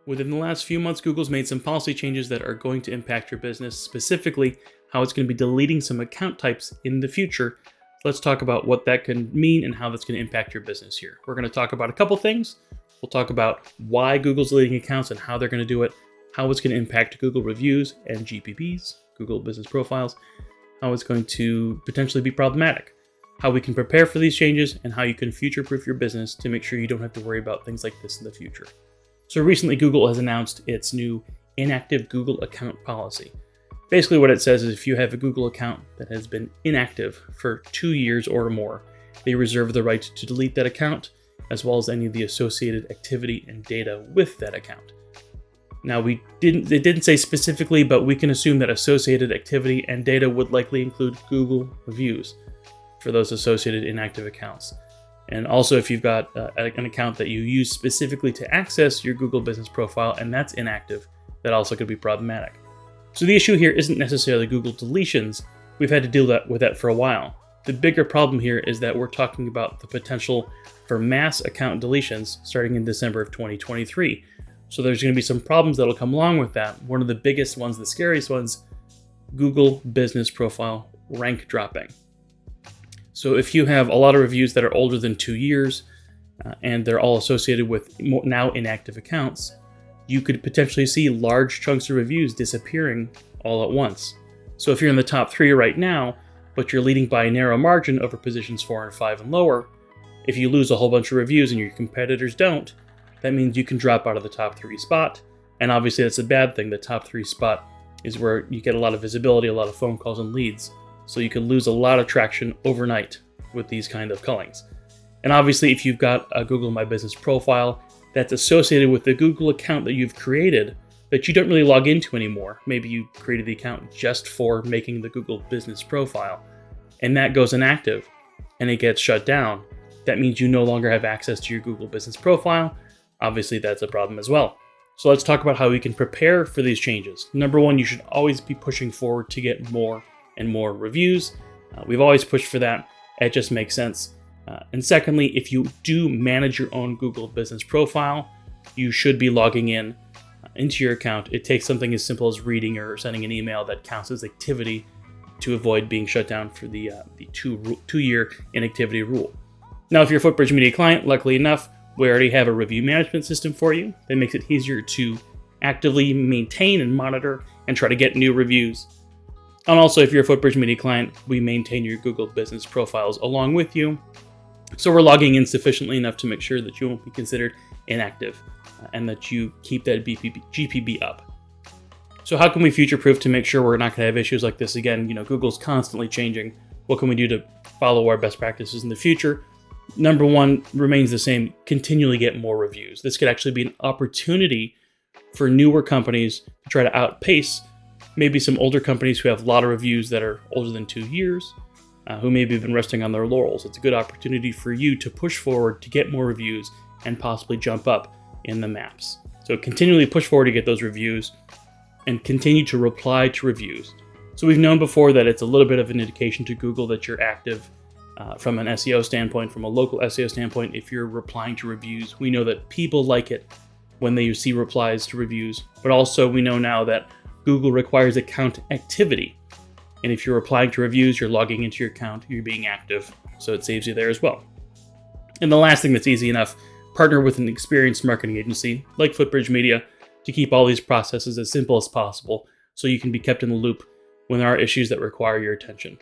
Within the last few months, Google's made some policy changes that are going to impact your business, specifically how it's going to be deleting some account types in the future. Let's talk about what that can mean and how that's going to impact your business here. We're going to talk about a couple things. We'll talk about why Google's deleting accounts and how they're going to do it, how it's going to impact Google reviews and GPPs, Google Business Profiles, how it's going to potentially be problematic, how we can prepare for these changes, and how you can future-proof your business to make sure you don't have to worry about things like this in the future. So recently, Google has announced its new Inactive Google Account Policy. Basically what it says is if you have a Google account that has been inactive for 2 years or more, they reserve the right to delete that account, as well as any of the associated activity and data with that account. Now, it didn't say specifically, but we can assume that associated activity and data would likely include Google reviews for those associated inactive accounts. And also, if you've got an account that you use specifically to access your Google Business Profile and that's inactive, that also could be problematic. So the issue here isn't necessarily Google deletions. We've had to deal with that for a while. The bigger problem here is that we're talking about the potential for mass account deletions starting in December of 2023. So there's going to be some problems that'll come along with that. One of the biggest ones, the scariest ones, Google Business Profile rank dropping. So if you have a lot of reviews that are older than 2 years, and they're all associated with now inactive accounts, you could potentially see large chunks of reviews disappearing all at once. So if you're in the top 3 right now, but you're leading by a narrow margin over positions 4 and 5 and lower, if you lose a whole bunch of reviews and your competitors don't, that means you can drop out of the top 3 spot. And obviously that's a bad thing. The top 3 spot is where you get a lot of visibility, a lot of phone calls and leads. So you could lose a lot of traction overnight with these kind of cullings. And obviously, if you've got a Google My Business profile that's associated with the Google account that you've created that you don't really log into anymore, maybe you created the account just for making the Google Business Profile, and that goes inactive and it gets shut down, that means you no longer have access to your Google Business Profile. Obviously, that's a problem as well. So let's talk about how we can prepare for these changes. Number one, you should always be pushing forward to get more and more reviews. We've always pushed for that. It just makes sense. And secondly, if you do manage your own Google Business Profile, you should be logging into your account. It takes something as simple as reading or sending an email that counts as activity to avoid being shut down for the 2-year inactivity rule. Now, if you're a Footbridge Media client, luckily enough, we already have a review management system for you that makes it easier to actively maintain and monitor and try to get new reviews. And also, if you're a Footbridge Media client, we maintain your Google Business Profiles along with you. So we're logging in sufficiently enough to make sure that you won't be considered inactive and that you keep that GPB up. So how can we future-proof to make sure we're not going to have issues like this again? Google's constantly changing. What can we do to follow our best practices in the future? Number one remains the same: continually get more reviews. This could actually be an opportunity for newer companies to try to outpace maybe some older companies who have a lot of reviews that are older than 2 years, who maybe have been resting on their laurels. It's a good opportunity for you to push forward to get more reviews and possibly jump up in the maps. So continually push forward to get those reviews and continue to reply to reviews. So we've known before that it's a little bit of an indication to Google that you're active from an SEO standpoint, from a local SEO standpoint. If you're replying to reviews, we know that people like it when they see replies to reviews, but also we know now that Google requires account activity. And if you're replying to reviews, you're logging into your account, you're being active. So it saves you there as well. And the last thing that's easy enough, partner with an experienced marketing agency like Footbridge Media to keep all these processes as simple as possible so you can be kept in the loop when there are issues that require your attention.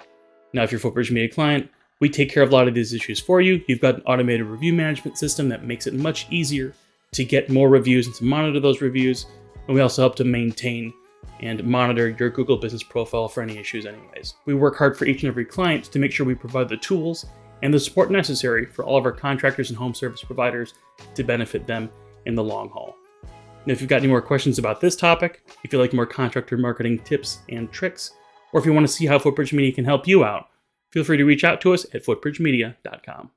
Now, if you're a Footbridge Media client, we take care of a lot of these issues for you. You've got an automated review management system that makes it much easier to get more reviews and to monitor those reviews. And we also help to maintain and monitor your Google Business Profile for any issues anyways. We work hard for each and every client to make sure we provide the tools and the support necessary for all of our contractors and home service providers to benefit them in the long haul. And if you've got any more questions about this topic, if you like more contractor marketing tips and tricks, or if you want to see how Footbridge Media can help you out, feel free to reach out to us at footbridgemedia.com.